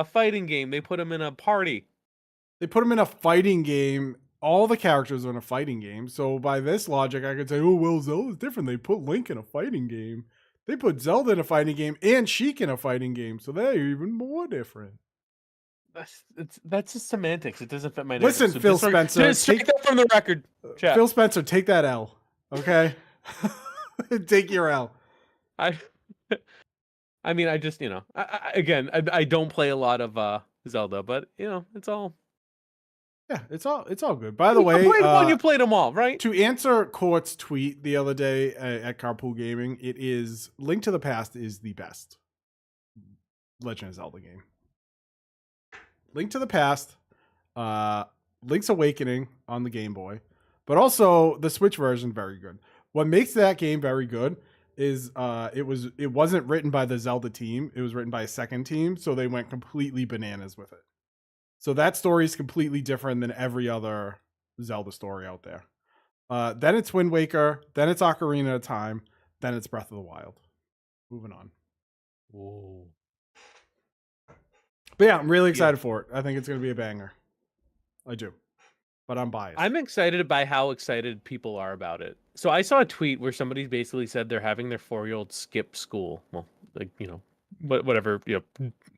fighting game. They put him in a party. They put him in a fighting game. All the characters are in a fighting game. So by this logic, I could say, oh well, Zelda's different. They put Link in a fighting game. They put Zelda in a fighting game and Sheik in a fighting game. So they're even more different. That's just semantics. It doesn't fit my narrative. Listen, So Phil Spencer, take that from the record. Chat. Phil Spencer, take that L. Okay, take your L. I mean, I just I don't play a lot of Zelda, but it's all. Yeah, it's all good. By the way, you played one, you played them all, right? To answer Court's tweet the other day at Carpool Gaming, it is Link to the Past is the best Legend of Zelda game. Link to the Past, Link's Awakening on the Game Boy, but also the Switch version very good. What makes that game very good is it wasn't written by the Zelda team. It was written by a second team, so they went completely bananas with it. So that story is completely different than every other Zelda story out there. Then it's Wind Waker, then it's Ocarina of Time, then it's Breath of the Wild. Moving on. Whoa. But yeah, I'm really excited for it. I think it's going to be a banger. I do. But I'm biased. I'm excited by how excited people are about it. So I saw a tweet where somebody basically said they're having their 4-year-old skip school. Well, like, whatever,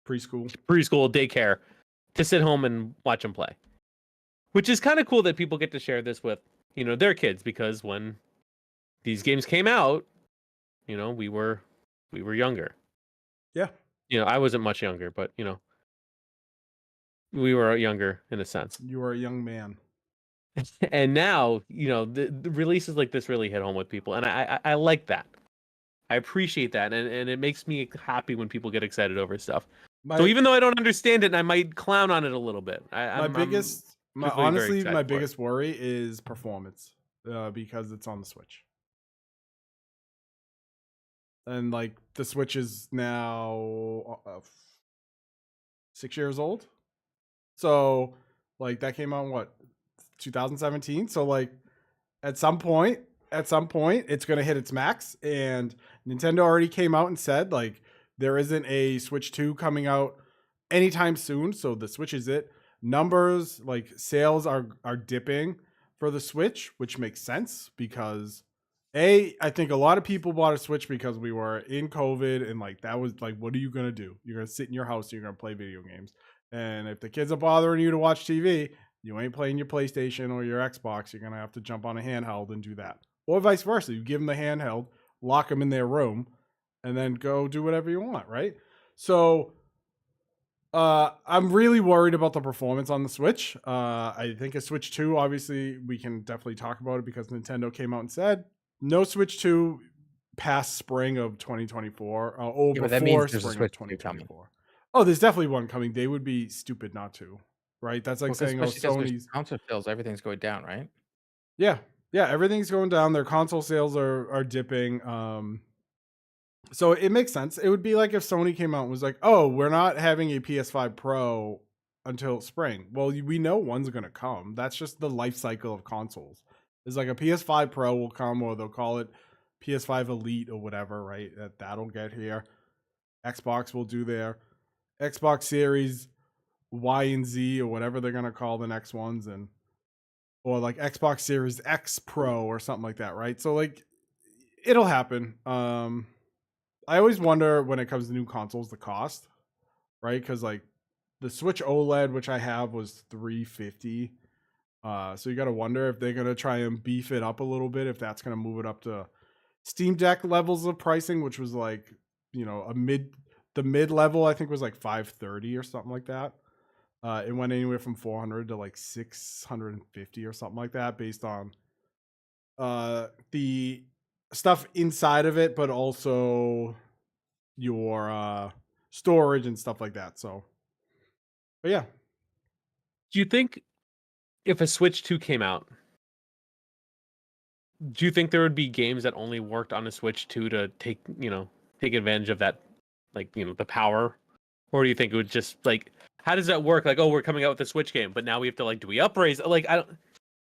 preschool, daycare, to sit home and watch them play. Which is kind of cool that people get to share this with, their kids, because when these games came out, we were younger. Yeah. I wasn't much younger, but we were younger in a sense. You were a young man. And now, the releases like this really hit home with people, and I like that. I appreciate that, and it makes me happy when people get excited over stuff. So even though I don't understand it, and I might clown on it a little bit, my biggest worry is performance, because it's on the Switch, and like the Switch is now 6 years old, so like that came out in what, 2017. So like at some point it's going to hit its max, and Nintendo already came out and said like there isn't a Switch 2 coming out anytime soon, so the Switch is it. Numbers like sales are dipping for the Switch, which makes sense because I think a lot of people bought a Switch because we were in COVID, and like that was like, what are you going to do? You're going to sit in your house, you're going to play video games. And if the kids are bothering you to watch TV, you ain't playing your PlayStation or your Xbox, you're going to have to jump on a handheld and do that. Or vice versa. You give them the handheld, lock them in their room, and then go do whatever you want, right? So I'm really worried about the performance on the Switch. I think a Switch 2, obviously, we can definitely talk about it because Nintendo came out and said no Switch 2 past spring of 2024 or before spring of 2024. Oh, there's definitely one coming. They would be stupid not to, right? That's like saying, Sony's console sales, everything's going down, right? Yeah, everything's going down. Their console sales are dipping. So it makes sense. It would be like if Sony came out and was like, "Oh, we're not having a PS5 Pro until spring." Well, we know one's going to come. That's just the life cycle of consoles. It's like a PS5 Pro will come, or they'll call it PS5 Elite or whatever, right? That'll get here. Xbox will do their Xbox Series Y and Z or whatever they're going to call the next ones, and or like Xbox Series X Pro or something like that, right? So like it'll happen. I always wonder when it comes to new consoles the cost, right? Because like the Switch OLED, which I have, was $350. So you got to wonder if they're gonna try and beef it up a little bit, if that's gonna move it up to Steam Deck levels of pricing, which was like, the mid level I think was like 530 or something like that. It went anywhere from 400 to like 650 or something like that, based on the stuff inside of it, but also your storage and stuff like that. So, but yeah. Do you think if a Switch 2 came out, do you think there would be games that only worked on a Switch 2 to take advantage of that, like, the power? Or do you think it would just like, how does that work? Like, oh, we're coming out with a Switch game, but now we have to like, do we upraise? Like, I don't.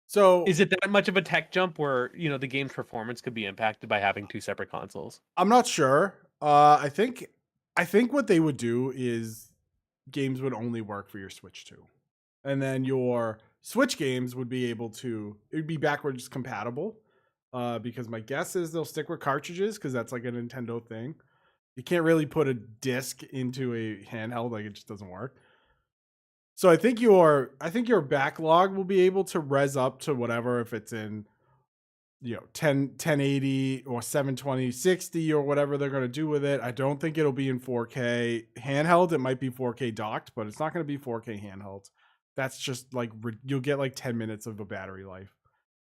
So is it that much of a tech jump where the game's performance could be impacted by having two separate consoles? I'm not sure. I think what they would do is games would only work for your Switch 2. And then your Switch games would be able to, it would be backwards compatible. Because my guess is they'll stick with cartridges because that's like a Nintendo thing. You can't really put a disc into a handheld, like it just doesn't work. So I think your backlog will be able to res up to whatever, if it's in 1080 or 720 60 or whatever they're going to do with it. I don't think it'll be in 4K handheld. It might be 4K docked, but it's not going to be 4K handheld. That's just like, you'll get like 10 minutes of a battery life.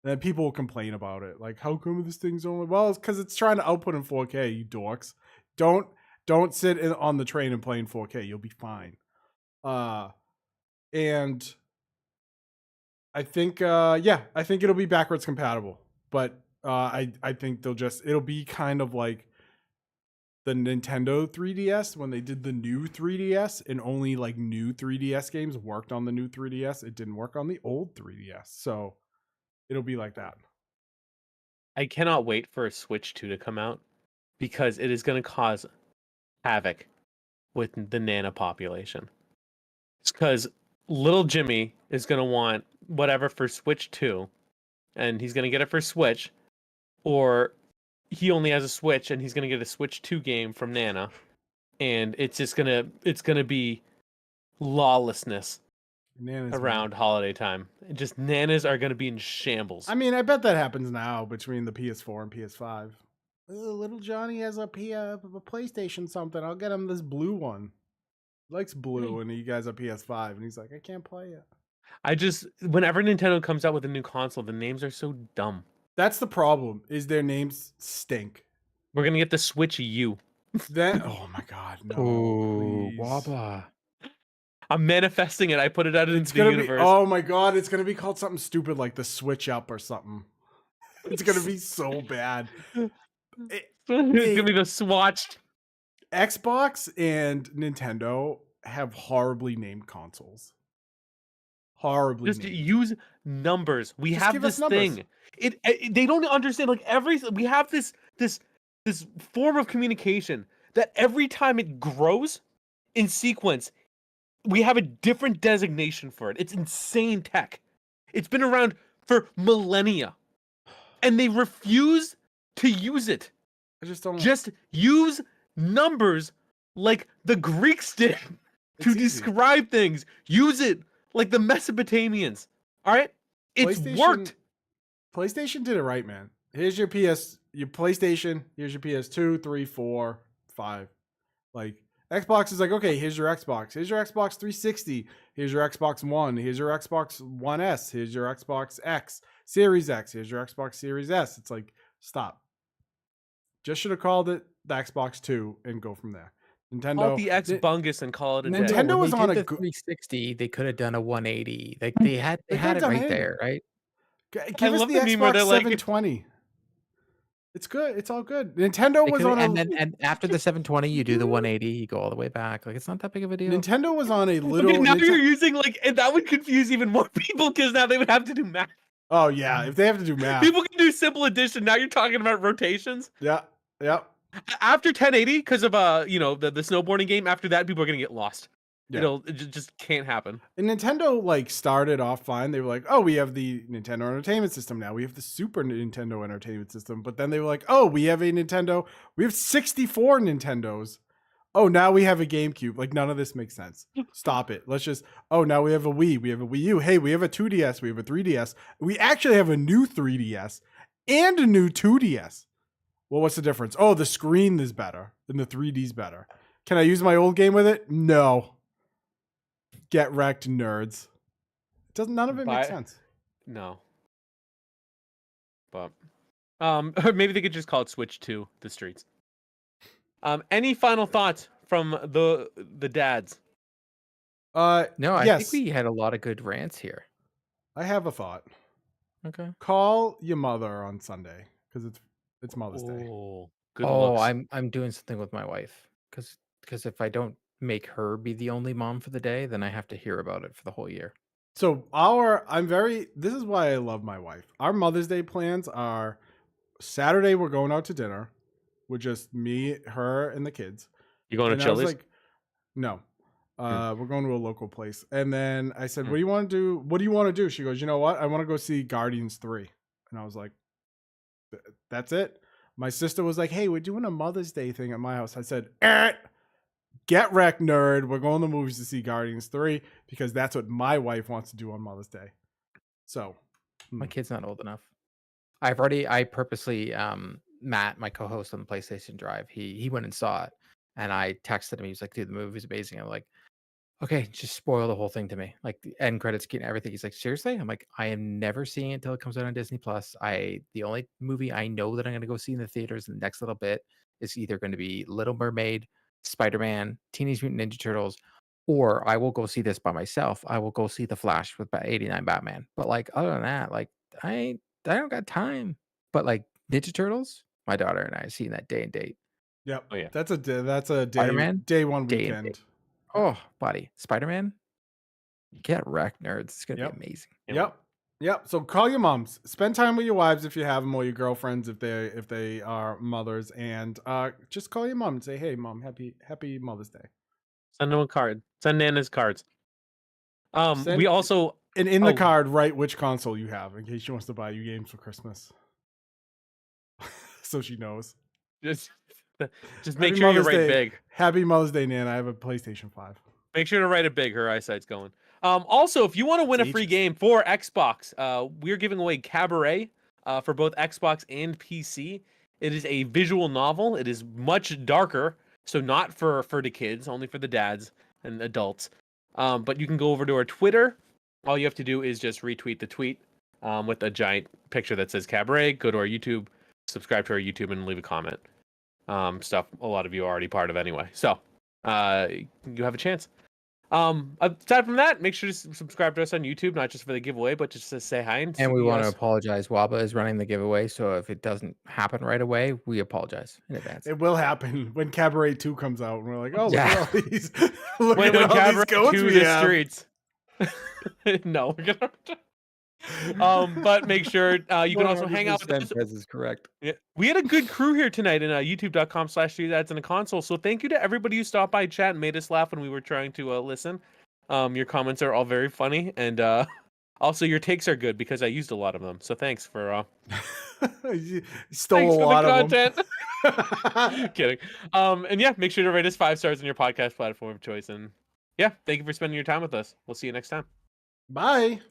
And then people will complain about it. Like, how come this thing's only... Well, it's because it's trying to output in 4K, you dorks. Don't sit on the train and play in 4K. You'll be fine. And I think, I think it'll be backwards compatible. But I think it'll be kind of like the Nintendo 3DS when they did the new 3DS, and only like new 3DS games worked on the new 3DS. It didn't work on the old 3DS. So it'll be like that. I cannot wait for a Switch 2 to come out, because it is going to cause havoc with the Nana population. It's because little Jimmy is going to want whatever for Switch 2, and he's going to get it for Switch, or he only has a Switch and he's going to get a Switch 2 game from Nana, and it's going to be lawlessness around holiday time. Just Nanas are going to be in shambles. I mean, I bet that happens now between the PS4 and PS5. Little Johnny has a PlayStation something. I'll get him this blue one. He likes blue, and he has a PS5, and he's like, I can't play it. Whenever Nintendo comes out with a new console, the names are so dumb. That's the problem, is their names stink. We're going to get the Switch U. Oh my God, no. Please. Waba. I'm manifesting it. I put it out into the universe. Oh my God, it's going to be called something stupid like the Switch Up or something. It's going to be so bad. It's going to be the Swatched. Xbox and Nintendo have horribly named consoles. Horribly just named. Use numbers. We just have this thing. They don't understand. Like we have this form of communication that every time it grows in sequence, we have a different designation for it. It's insane tech. It's been around for millennia, and they refuse to use it. I just don't. Just use numbers like the Greeks did to describe things. Use it like the Mesopotamians. All right, it's worked. PlayStation did it right, man. Here's your PlayStation. Here's your PS2, 3, 4, 5. Like, Xbox is like, okay, here's your Xbox. Here's your Xbox 360. Here's your Xbox One. Here's your Xbox One S. Here's your Xbox X, Series X. Here's your Xbox Series S. It's like, stop. Just should have called it the Xbox 2 and go from there. Nintendo, call it the X-Bungus and call it a Nintendo day. was on a 360. They could have done a 180. Like they had it right there, right? Give us the Xbox 720. It's good. It's all good. Nintendo was on and after the 720, you do the 180. You go all the way back. Like, it's not that big of a deal. Nintendo was on a little. Okay, now you're using and that would confuse even more people, because now they would have to do math. Oh yeah, if they have to do math, people can do simple addition. Now you're talking about rotations. Yeah. After 1080, because of the snowboarding game. After that, people are gonna get lost. Yeah. It just can't happen. And Nintendo like started off fine. They were like, "Oh, we have the Nintendo Entertainment System now. We have the Super Nintendo Entertainment System." But then they were like, "Oh, we have a Nintendo. We have 64 Nintendos. Oh, now we have a GameCube." Like none of this makes sense. Stop it. Let's just. Oh, now we have a Wii. We have a Wii U. Hey, we have a 2DS. We have a 3DS. We actually have a new 3DS and a new 2DS. Well, what's the difference? Oh, the screen is better and the 3D's better. Can I use my old game with it? No. Get wrecked, nerds. None of it makes sense. No. But or maybe they could just call it Switch 2 the streets. Any final thoughts from the dads? No, I think we had a lot of good rants here. I have a thought. Okay. Call your mother on Sunday because it's Mother's Day. Good looks. I'm doing something with my wife because if I don't make her be the only mom for the day, then I have to hear about it for the whole year. So this is why I love my wife. Our Mother's Day plans are Saturday we're going out to dinner with just me, her, and the kids. You going to Chili's? I was like, no. We're going to a local place. And then I said, what do you want to do? What do you want to do? She goes, you know what? I want to go see Guardians 3. And I was like, that's it? My sister was like, hey, we're doing a Mother's Day thing at my house. I said, get wrecked, nerd. We're going to the movies to see Guardians 3 because that's what my wife wants to do on Mother's Day. So. My kid's not old enough. I purposely, Matt, my co-host on the PlayStation Drive, he went and saw it. And I texted him. He was like, dude, the movie's amazing. I'm like, okay, just spoil the whole thing to me. Like the end credits and everything. He's like, seriously? I'm like, I am never seeing it until it comes out on Disney Plus. The only movie I know that I'm going to go see in the theaters in the next little bit is either going to be Little Mermaid, Spider-Man, Teenage Mutant Ninja Turtles, or I will go see this by myself. I will go see The Flash with 89 Batman. But like, other than that, like, I don't got time. But like Ninja Turtles, my daughter and I have seen that day and date. Yep. Oh yeah. That's a Spider-Man? day one weekend. Oh, buddy. Spider-Man? Get wrecked, nerds. It's going to be amazing. Yep. So call your moms. Spend time with your wives if you have them, or your girlfriends if they are mothers, and just call your mom and say, "Hey, mom, happy Mother's Day." Send them a card. Send Nana's cards. We also in the card write which console you have in case she wants to buy you games for Christmas, so she knows. Just make sure you write big. Happy Mother's Day, Nana. I have a PlayStation 5. Make sure to write it big. Her eyesight's going. Also, if you want to win a free game for Xbox, we're giving away Cabaret for both Xbox and PC. It is a visual novel. It is much darker, so not for the kids, only for the dads and adults. But you can go over to our Twitter. All you have to do is just retweet the tweet with a giant picture that says Cabaret. Go to our YouTube, subscribe to our YouTube, and leave a comment. Stuff a lot of you are already part of anyway. So you have a chance. Aside from that, make sure to subscribe to us on YouTube, not just for the giveaway, but just to say hi. And we want to apologize. Waba is running the giveaway, so if it doesn't happen right away, we apologize in advance. It will happen when Cabaret 2 comes out, and we're like, oh, look at all these. When Cabaret 2 the streets. No, we're gonna. But make sure you can also hang out with us. This is correct. Yeah. We had a good crew here tonight in youtube.com/3ads in a console. So thank you to everybody who stopped by chat and made us laugh when we were trying to listen. Your comments are all very funny, and also your takes are good because I used a lot of them. So thanks for you stole a lot of content. Kidding. And yeah, make sure to rate us 5 stars on your podcast platform of choice. And yeah, thank you for spending your time with us. We'll see you next time. Bye.